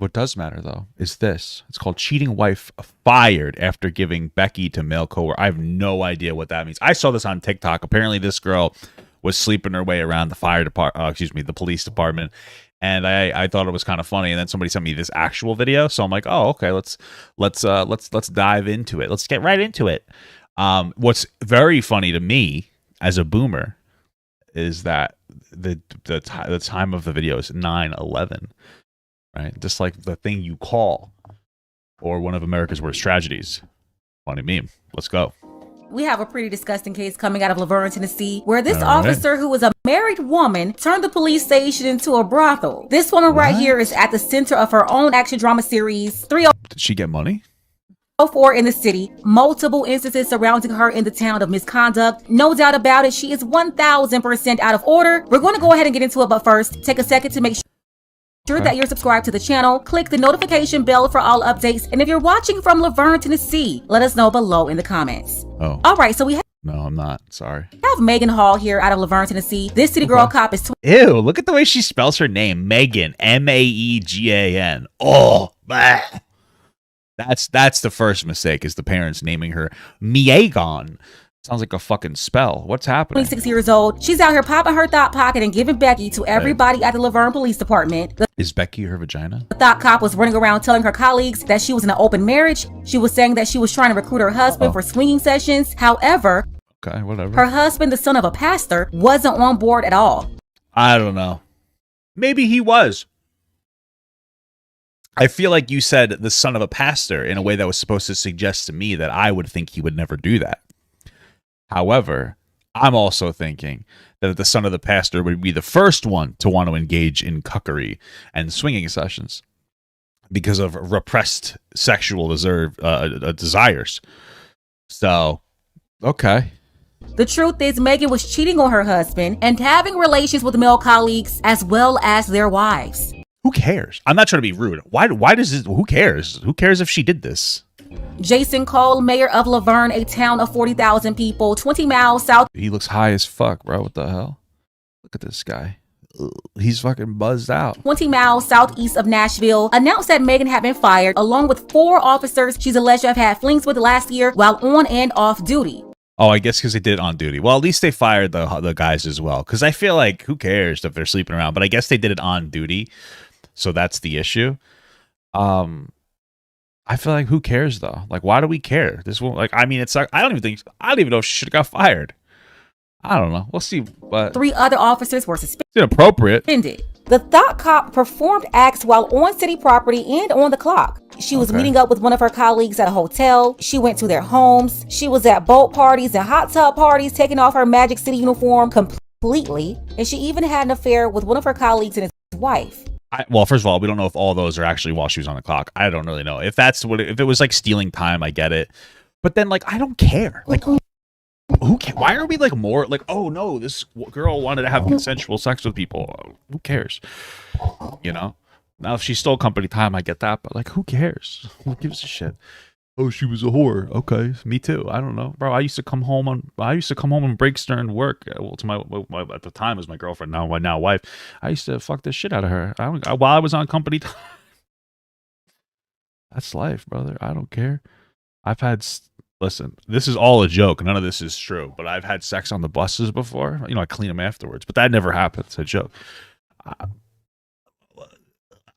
What does matter, though, is this. It's called cheating wife fired after giving Becky to male coworker. I have no idea what that means. I saw this on TikTok. Apparently, this girl was sleeping her way around the fire department. The police department, and I thought it was kind of funny. And then somebody sent me this actual video, so I'm like, oh, okay, let's dive into it. Let's get right into it. What's very funny to me as a boomer is that the time of the video is 9/11. Right, just like the thing you call, or one of America's worst tragedies. Funny meme. Let's go. We have a pretty disgusting case coming out of Laverne, Tennessee, where this officer, who was a married woman, turned the police station into a brothel. This woman right here is at the center of her own action drama series, 304 Did she get money? in the city. Multiple instances surrounding her in the town of misconduct. No doubt about it, she is 1000% out of order. We're going to go ahead and get into it, but first, take a second to make sure that you're subscribed to the channel. Click the notification bell for all updates. And if you're watching from Laverne, Tennessee, let us know below in the comments. Oh. All right, so we No, I'm not. Sorry. have Maegan Hall here out of Laverne, Tennessee. This city girl cop is Ew, look at the way she spells her name. Maegan. Maegan. Oh, bah. That's the first mistake, is the parents naming her Maegan. Sounds like a fucking spell. What's happening? 26 years old. She's out here popping her thought pocket and giving Becky to everybody at the Laverne Police Department. Is Becky her vagina? The thought cop was running around telling her colleagues that she was in an open marriage. She was saying that she was trying to recruit her husband for swinging sessions. However, okay, whatever. Her husband, the son of a pastor, wasn't on board at all. I don't know. Maybe he was. I feel like you said the son of a pastor in a way that was supposed to suggest to me that I would think he would never do that. However, I'm also thinking that the son of the pastor would be the first one to want to engage in cuckery and swinging sessions because of repressed sexual desires. So, okay. The truth is, Maegan was cheating on her husband and having relations with male colleagues as well as their wives. Who cares? I'm not trying to be rude. Why does this? Who cares? Who cares if she did this? Jason Cole, mayor of Laverne, a town of 40,000 people, 20 miles south. He looks high as fuck, bro. What the hell? Look at this guy. He's fucking buzzed out. 20 miles southeast of Nashville, announced that Maegan had been fired along with 4 officers she's alleged to have had flings with last year while on and off duty. Oh, I guess because they did it on duty. Well, at least they fired the guys as well. Because I feel like, who cares if they're sleeping around? But I guess they did it on duty. So that's the issue. I feel like, who cares though? Like, why do we care? This won't, like, I mean, it's like, I don't even know if she should have got fired. I don't know. We'll see. But 3 other officers were suspended. it's inappropriate. The thought cop performed acts while on city property and on the clock. She was meeting up with one of her colleagues at a hotel. She went to their homes. She was at boat parties and hot tub parties, taking off her Magic City uniform completely. And she even had an affair with one of her colleagues and his wife. Well, first of all, we don't know if all those are actually while she was on the clock. I don't really know. If it was like stealing time, I get it. But then, like, I don't care. Like, who cares? Why are we like more like, oh no, this girl wanted to have consensual sex with people? Who cares? You know? Now, if she stole company time, I get that. But like, who cares? Who gives a shit? Oh, she was a whore. Okay, me too. I don't know, bro. I used to come home on breaks during work. Well, to my at the time was my girlfriend, now my wife. I used to fuck the shit out of her. While I was on company time. That's life, brother. I don't care. Listen, this is all a joke. None of this is true. But I've had sex on the buses before. You know, I clean them afterwards. But that never happened. It's a joke.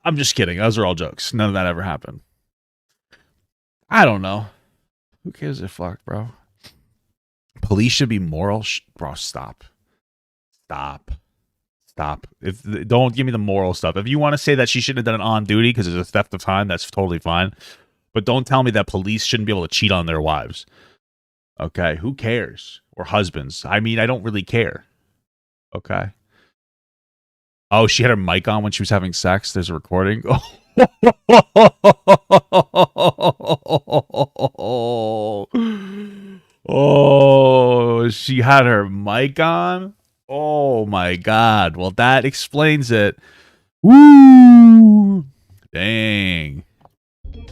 I'm just kidding. Those are all jokes. None of that ever happened. I don't know. Who gives a fuck, bro? Police should be moral. Bro, stop. Don't give me the moral stuff. If you want to say that she shouldn't have done it on duty because it's a theft of time, that's totally fine. But don't tell me that police shouldn't be able to cheat on their wives. Okay? Who cares? Or husbands. I mean, I don't really care. Okay? Oh, she had her mic on when she was having sex. There's a recording. Oh, she had her mic on? Oh my God. Well, that explains it. Woo! Dang.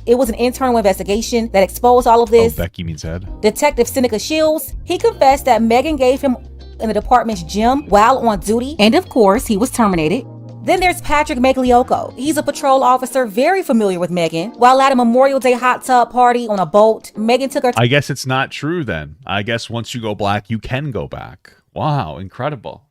It was an internal investigation that exposed all of this. Oh, Becky means head. Detective Seneca Shields, he confessed that Maegan gave him in the department's gym while on duty, and of course, he was terminated. Then there's Patrick Magliocco. He's a patrol officer very familiar with Maegan. While at a Memorial Day hot tub party on a boat, Maegan took her... I guess it's not true then. I guess once you go black, you can go back. Wow, incredible.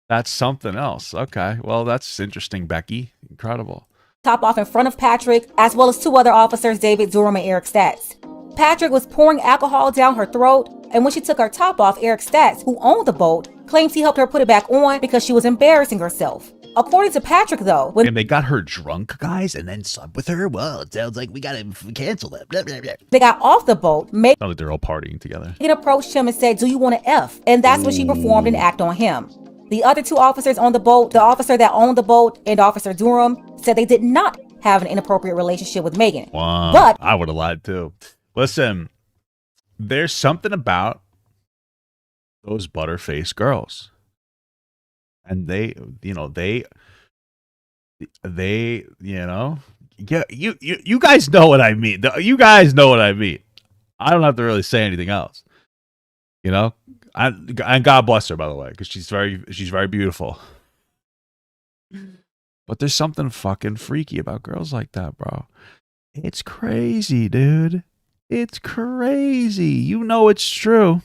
That's something else. Okay, well, that's interesting, Becky. Incredible. Top off in front of Patrick, as well as two other officers, David Durham and Eric Statz. Patrick was pouring alcohol down her throat, and when she took her top off, Eric Statz, who owned the boat, claims he helped her put it back on because she was embarrassing herself. According to Patrick, though, when they got her drunk, guys, and then slept with her, well, it sounds like we gotta cancel them. Blah, blah, blah. They got off the boat, Sounds like they're all partying together. Maegan approached him and said, "Do you want to F?" And that's when she performed an act on him. The other two officers on the boat, the officer that owned the boat and Officer Durham, said they did not have an inappropriate relationship with Maegan. Wow. But I would have lied too. Listen, there's something about those butterface girls. And they, yeah, you guys know what I mean. You guys know what I mean. I don't have to really say anything else. And God bless her, by the way, because she's very beautiful. But there's something fucking freaky about girls like that, bro. It's crazy, dude. It's crazy. You know it's true.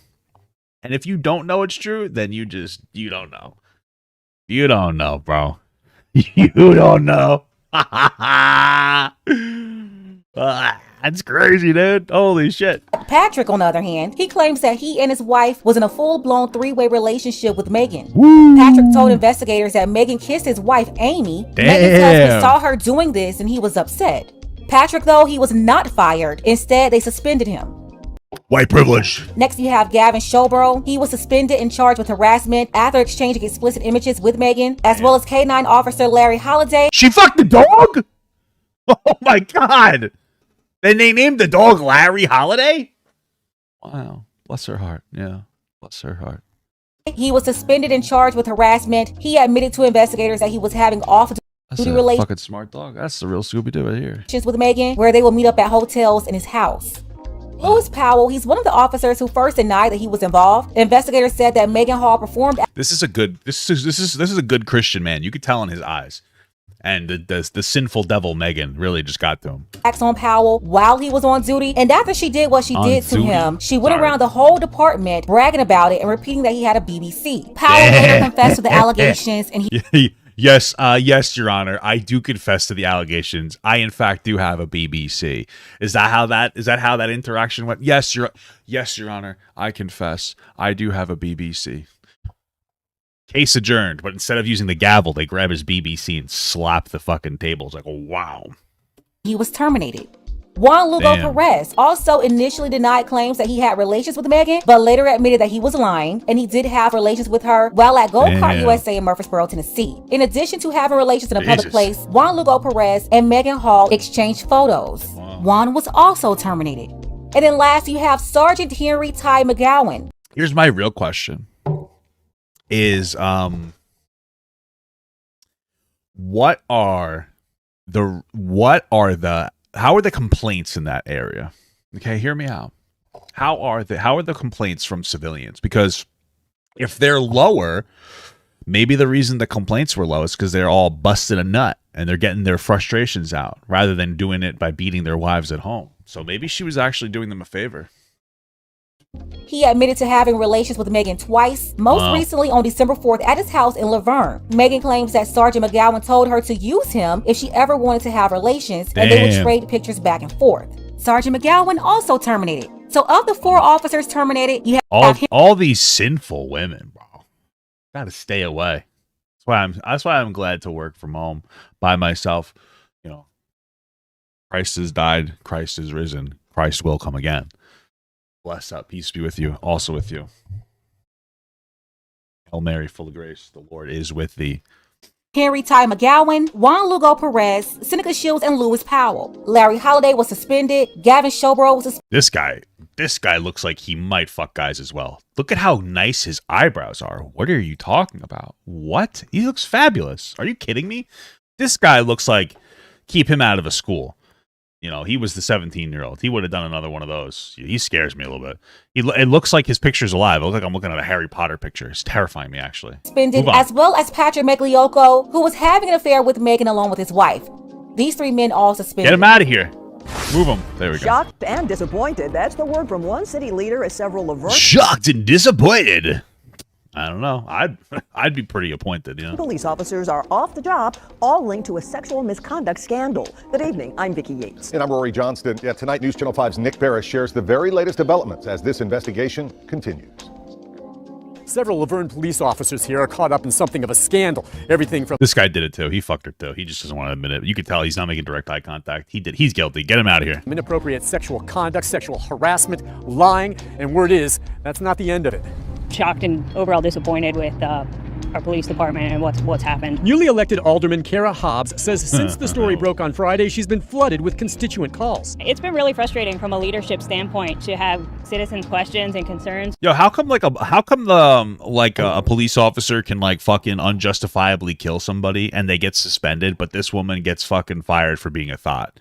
And if you don't know it's true, then you don't know. You don't know, bro. You don't know. That's crazy, dude. Holy shit. Patrick, on the other hand, he claims that he and his wife was in a full-blown three-way relationship with Maegan. Woo. Patrick told investigators that Maegan kissed his wife, Amy. Damn. Maegan's husband saw her doing this and he was upset. Patrick, though, he was not fired. Instead, they suspended him. White privilege. Next, you have Gavin Showbro. He was suspended and charged with harassment after exchanging explicit images with Maegan, as well as K9 officer Larry Holiday. She fucked the dog? Oh my God. Then they named the dog Larry Holiday? Wow. Bless her heart. Yeah. Bless her heart. He was suspended and charged with harassment. He admitted to investigators that he was having off-duty relations. Fucking smart dog. That's the real Scooby-Doo right here. With Maegan, where they will meet up at hotels in his house. Lewis Powell, he's one of the officers who first denied that he was involved. Investigators said that Maegan Hall performed. This is a good Christian man. You could tell in his eyes. And the sinful devil Maegan really just got to him. Acts on Powell while he was on duty, and after she did what she did to him, she went around the whole department bragging about it and repeating that he had a BBC. Powell later confessed to the allegations, and he Yes, Your Honor. I do confess to the allegations. I, in fact, do have a BBC. Is that how that interaction went? Yes, Your Honor. I confess. I do have a BBC. Case adjourned, but instead of using the gavel, they grab his BBC and slap the fucking table. It's like, oh, wow. He was terminated. Juan Lugo Perez also initially denied claims that he had relations with Maegan, but later admitted that he was lying, and he did have relations with her while at Go Kart USA in Murfreesboro, Tennessee. In addition to having relations in a public place, Juan Lugo Perez and Maegan Hall exchanged photos. Wow. Juan was also terminated. And then last, you have Sergeant Henry Ty McGowan. Here's my real question. Is how are the complaints in that area? Okay, hear me out. How are the complaints from civilians? Because if they're lower, maybe the reason the complaints were low is because they're all busted a nut and they're getting their frustrations out rather than doing it by beating their wives at home. So maybe she was actually doing them a favor. He admitted to having relations with Maegan twice, most recently on December 4th at his house in Laverne. Maegan claims that Sergeant McGowan told her to use him if she ever wanted to have relations, and they would trade pictures back and forth. Sergeant McGowan also terminated. So of the 4 officers terminated, you have all these sinful women, bro. Gotta stay away. That's why I'm glad to work from home by myself. Christ has died, Christ is risen, Christ will come again. Bless up. Peace be with you. Also with you. Hail Mary, full of grace. The Lord is with thee. Henry Ty McGowan, Juan Lugo Perez, Seneca Shields, and Lewis Powell. Larry Holiday was suspended. Gavin Showbro was suspended. This guy looks like he might fuck guys as well. Look at how nice his eyebrows are. What are you talking about? What? He looks fabulous. Are you kidding me? This guy looks like keep him out of a school. You know, he was the 17-year-old. He would have done another one of those. He scares me a little bit. It looks like his picture's alive. It looks like I'm looking at a Harry Potter picture. It's terrifying me, actually. Suspended, as well as Patrick Magliocco, who was having an affair with Maegan along with his wife. These 3 men all suspended. Get him out of here. Move him. There we go. Shocked and disappointed. That's the word from one city leader as several Laverne. Shocked and disappointed. I don't know. I'd be pretty appointed, you know. Police officers are off the job, all linked to a sexual misconduct scandal. Good evening. I'm Vicki Yates. And I'm Rory Johnston. Yeah, tonight News Channel 5's Nick Barris shares the very latest developments as this investigation continues. Several Laverne police officers here are caught up in something of a scandal. Everything from this guy did it too. He fucked her too. He just doesn't want to admit it. You can tell he's not making direct eye contact. He did. He's guilty. Get him out of here. inappropriate sexual conduct, sexual harassment, lying, and word is that's not the end of it. Shocked and overall disappointed with our police department and what's happened. Newly elected Alderman Kara Hobbs says since the story broke on Friday, she's been flooded with constituent calls. It's been really frustrating from a leadership standpoint to have citizens' questions and concerns. Yo, how come a police officer can like fucking unjustifiably kill somebody and they get suspended, but this woman gets fucking fired for being a thought?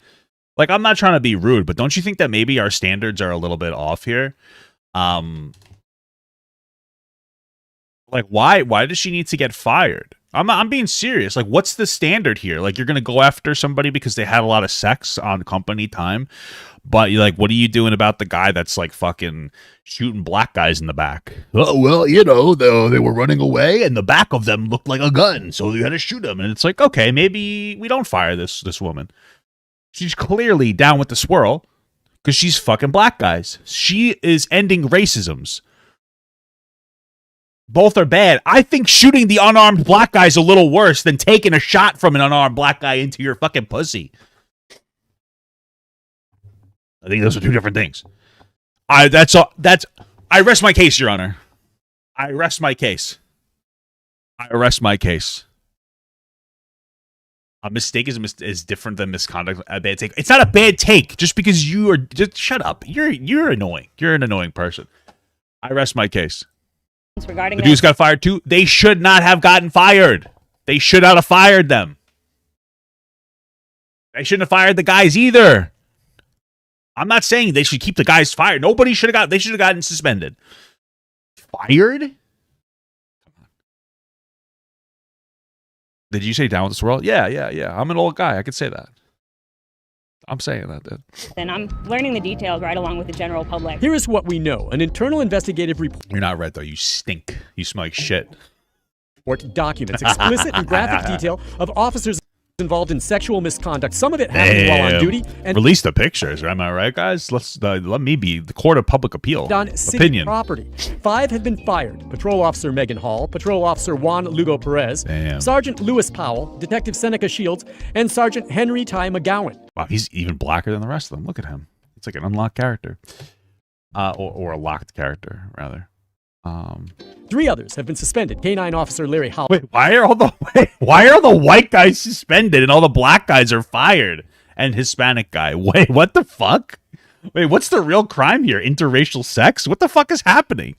Like, I'm not trying to be rude, but don't you think that maybe our standards are a little bit off here? Like, why does she need to get fired? I'm being serious. Like, what's the standard here? Like, you're gonna go after somebody because they had a lot of sex on company time, but you're like, what are you doing about the guy that's like fucking shooting black guys in the back? Oh well, you know, they were running away and the back of them looked like a gun, so you had to shoot them. And it's like, okay, maybe we don't fire this woman. She's clearly down with the swirl because she's fucking black guys. She is ending racisms. Both are bad. I think shooting the unarmed black guy is a little worse than taking a shot from an unarmed black guy into your fucking pussy. I think those are two different things. I rest my case, Your Honor. I rest my case. A mistake is different than misconduct. A bad take. It's not a bad take just because you are. Just shut up. You're annoying. You're an annoying person. I rest my case. Regarding the dudes got fired too. They should not have gotten fired. They should not have fired them. They shouldn't have fired the guys either. I'm not saying they should keep the guys fired. Nobody should have got. They should have gotten suspended. Fired? Did you say down with the swirl? Yeah. I'm an old guy. I could say that. I'm saying that, dude. And I'm learning the details right along with the general public. Here is what we know. An internal investigative report. You're not red, though. You stink. You smell like shit. Documents explicit and graphic detail of officers involved in sexual misconduct. Some of it happened while on duty. And release the pictures. Am I right, guys? Let me be the court of public appeal. On city property. 5 have been fired. Patrol Officer Megan Hall, Patrol Officer Juan Lugo Perez, Sergeant Lewis Powell, Detective Seneca Shields, and Sergeant Henry Ty McGowan. Wow, he's even blacker than the rest of them. Look at him. It's like an unlocked character. Or a locked character, rather. 3 others have been suspended. K-9 Officer Larry Howell. Wait, why are all the white guys suspended and all the black guys are fired? And Hispanic guy. Wait, what the fuck? Wait, what's the real crime here? Interracial sex? What the fuck is happening?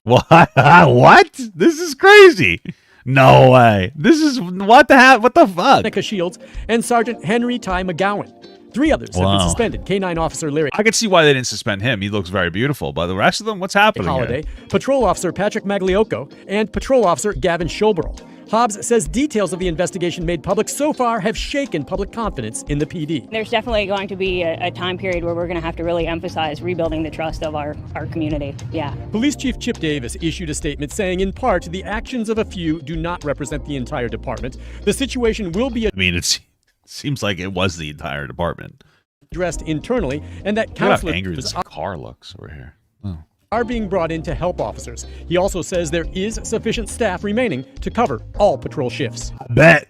What? What? This is crazy. No way. This is what the fuck? Seneca Shields and Sergeant Henry Ty McGowan. 3 others have been suspended. K-9 Officer Larry. I can see why they didn't suspend him. He looks very beautiful. But the rest of them, what's happening Holiday, here? Patrol Officer Patrick Magliocco, and Patrol Officer Gavin Schoberl. Hobbs says details of the investigation made public so far have shaken public confidence in the PD. There's definitely going to be a time period where we're going to have to really emphasize rebuilding the trust of our community. Yeah. Police Chief Chip Davis issued a statement saying, in part, the actions of a few do not represent the entire department. The situation will be... it seems like it was the entire department. Addressed internally, and that counselors... Look how angry this car looks over here. Oh. Are being brought in to help officers. He also says there is sufficient staff remaining to cover all patrol shifts. I bet.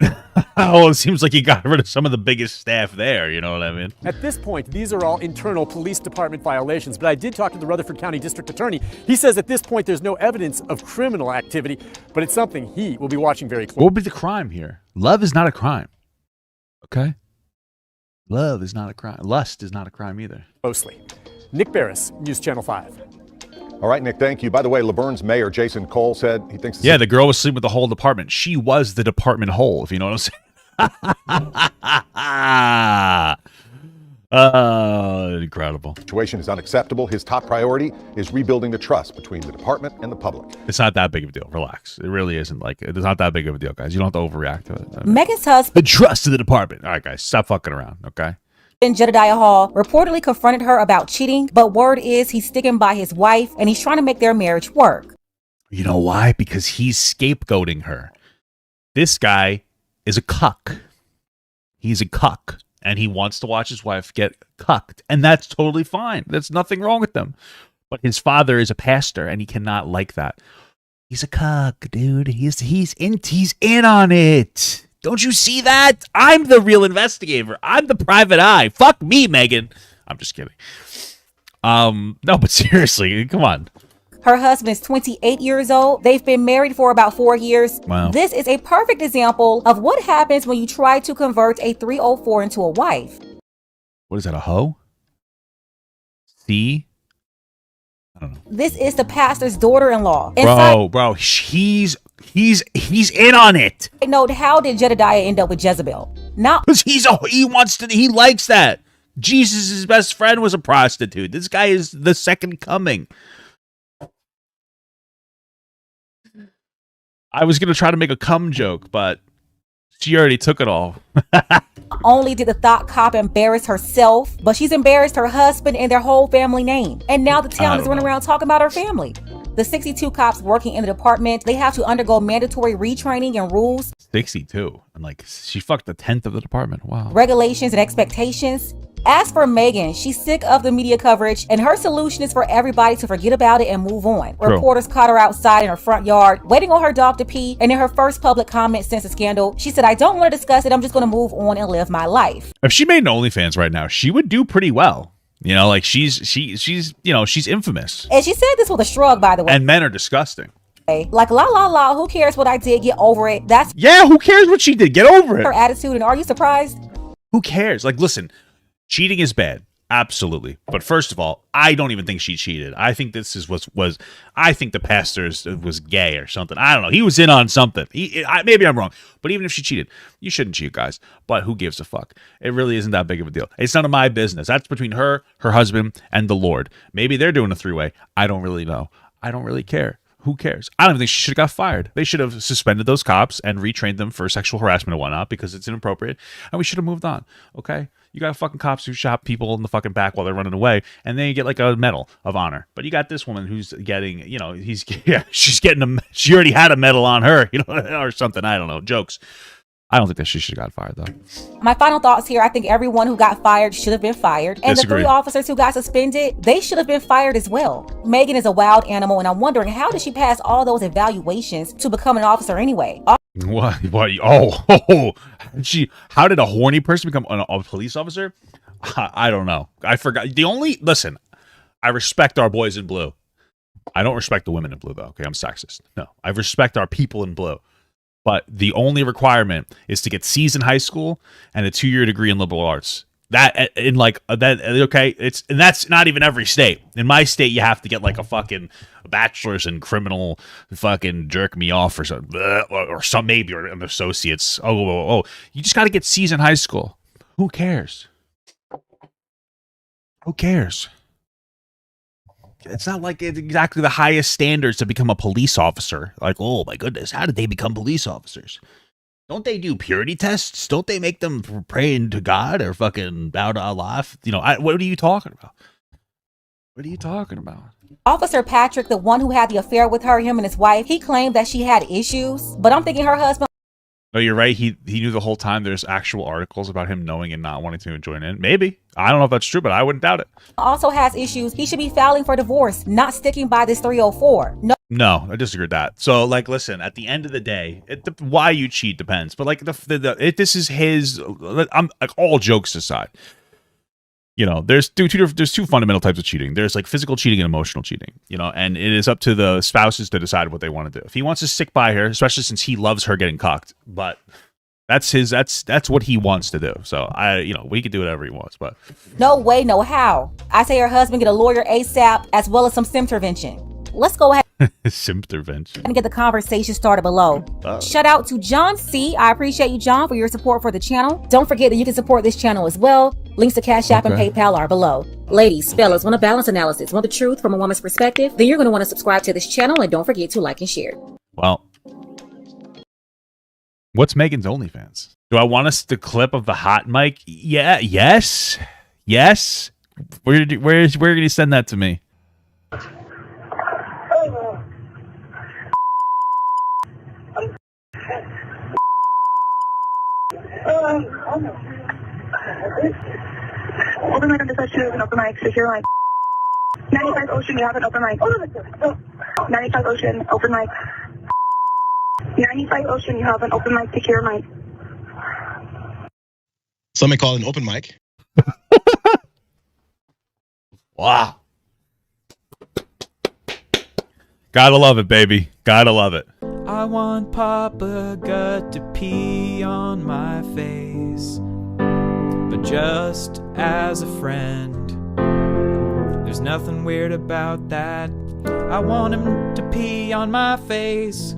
Oh, it seems like you got rid of some of the biggest staff there, you know what I mean? At this point, these are all internal police department violations, but I did talk to the Rutherford County District Attorney. He says at this point there's no evidence of criminal activity, but it's something he will be watching very closely. What would be the crime here? Love is not a crime. Okay? Love is not a crime. Lust is not a crime either. Closely. Nick Barris, News Channel 5. All right, Nick, thank you. By the way, Laverne's mayor, Jason Cole, said he thinks... Yeah, the girl was sleeping with the whole department. She was the department whole, if you know what I'm saying. Incredible. Situation is unacceptable. His top priority is rebuilding the trust between the department and the public. It's not that big of a deal. Relax. It really isn't. Like, it's not that big of a deal, guys. You don't have to overreact to it. Maegan's husband, The trust of the department. All right, guys, stop fucking around, okay? Jedediah Hall, reportedly confronted her about cheating, but word is he's sticking by his wife and he's trying to make their marriage work. You know why? Because he's scapegoating her. This guy is a cuck. He's a cuck. And he wants to watch his wife get cucked. And that's totally fine. There's nothing wrong with them. But his father is a pastor, and he cannot like that. He's a cuck, dude. He's in on it. Don't you see that? I'm the real investigator. I'm the private eye. Fuck me, Maegan. I'm just kidding. No, but seriously, come on. Her husband is 28 years old. They've been married for about 4 years. Wow. This is a perfect example of what happens when you try to convert a 304 into a wife. What is that, a hoe? C? I don't know. This is the pastor's daughter-in-law. Bro, he's in on it. Note, how did Jedediah end up with Jezebel? Not Because he likes that. Jesus' best friend was a prostitute. This guy is the second coming. I was going to try to make a cum joke, but she already took it all. only did the thought cop embarrass herself, but she's embarrassed her husband and their whole family name. And now the town is running around talking about her family. The 62 cops working in the department, they have to undergo mandatory retraining and rules. 62. And like, she fucked a tenth of the department. Wow. Regulations and expectations. As for Maegan, she's sick of the media coverage, and her solution is for everybody to forget about it and move on. True. Reporters caught her outside in her front yard, waiting on her dog to pee, and in her first public comment since the scandal, she said, "I don't want to discuss it, I'm just going to move on and live my life." If she made an OnlyFans right now, she would do pretty well. You know, like she's infamous. And she said this with a shrug, by the way. And men are disgusting. Like, la la la, who cares what I did? Get over it. That's Yeah, who cares what she did? Get over her it. attitude, and are you surprised? Who cares? Like, listen, cheating is bad. Absolutely. But first of all, I don't even think she cheated. I think this is was I think the pastor was gay or something. I don't know. He was in on something. Maybe I'm wrong. But even if she cheated, you shouldn't cheat, guys. But who gives a fuck? It really isn't that big of a deal. It's none of my business. That's between her, her husband, and the Lord. Maybe they're doing a three-way. I don't really know. I don't really care. Who cares? I don't even think she should have got fired. They should have suspended those cops and retrained them for sexual harassment and whatnot because it's inappropriate. And we should have moved on. Okay? You got fucking cops who shot people in the fucking back while they're running away, and then you get like a medal of honor. But you got this woman who's getting, she's getting she already had a medal on her, or something. I don't know. Jokes. I don't think that she should have got fired, though. My final thoughts here, I think everyone who got fired should have been fired. And Disagree. the 3 officers who got suspended, they should have been fired as well. Maegan is a wild animal, and I'm wondering, how did she pass all those evaluations to become an officer anyway? What? Oh, how did a horny person become a police officer? I don't know. I forgot. Listen, I respect our boys in blue. I don't respect the women in blue, though. Okay, I'm sexist. No, I respect our people in blue. But the only requirement is to get C's in high school and a 2-year degree in liberal arts. That in like that, okay? And that's not even every state. In my state, you have to get like a fucking bachelor's in criminal fucking jerk me off or something, or an associate's. Oh! You just got to get C's in high school. Who cares? Who cares? It's not like it's exactly the highest standards to become a police officer. Like, oh my goodness, how did they become police officers? Don't they do purity tests? Don't they make them pray to God or fucking bow to Allah? What are you talking about? What are you talking about? Officer Patrick, the one who had the affair with her, him and his wife, he claimed that she had issues. But I'm thinking her husband... No, you're right. He knew the whole time. There's actual articles about him knowing and not wanting to join in. Maybe. I don't know if that's true, but I wouldn't doubt it. Also has issues. He should be filing for divorce, not sticking by this 304. No, I disagree with that. So, like, listen, at the end of the day, why you cheat depends. But, like, this is his... I'm like, all jokes aside. There's two fundamental types of cheating. There's like physical cheating and emotional cheating, and it is up to the spouses to decide what they want to do. If he wants to stick by her, especially since he loves her getting cocked, but that's what he wants to do. So we could do whatever he wants, but no way, no how. I say her husband get a lawyer ASAP as well as some intervention. Let's go ahead intervention and get the conversation started below. Shout out to John C. I appreciate you, John, for your support for the channel. Don't forget that you can support this channel as well. Links to Cash App and Okay. PayPal are below. Ladies, fellas, want a balance analysis, want the truth from a woman's perspective? Then you're going to want to subscribe to this channel and don't forget to like and share. Well, what's Megan's OnlyFans? Do I want us the clip of the hot mic? Yeah, yes. Where did you send that to me? Open mic on this side, two open mic, secure mic. 95 Ocean, you have an open mic. 95 Ocean, open mic. 95 Ocean, you have an open mic, secure mic. Somebody call it an open mic. Wow. Gotta love it, baby. Gotta love it. I want Papa Gut to pee on my face, but just as a friend. There's nothing weird about that. I want him to pee on my face.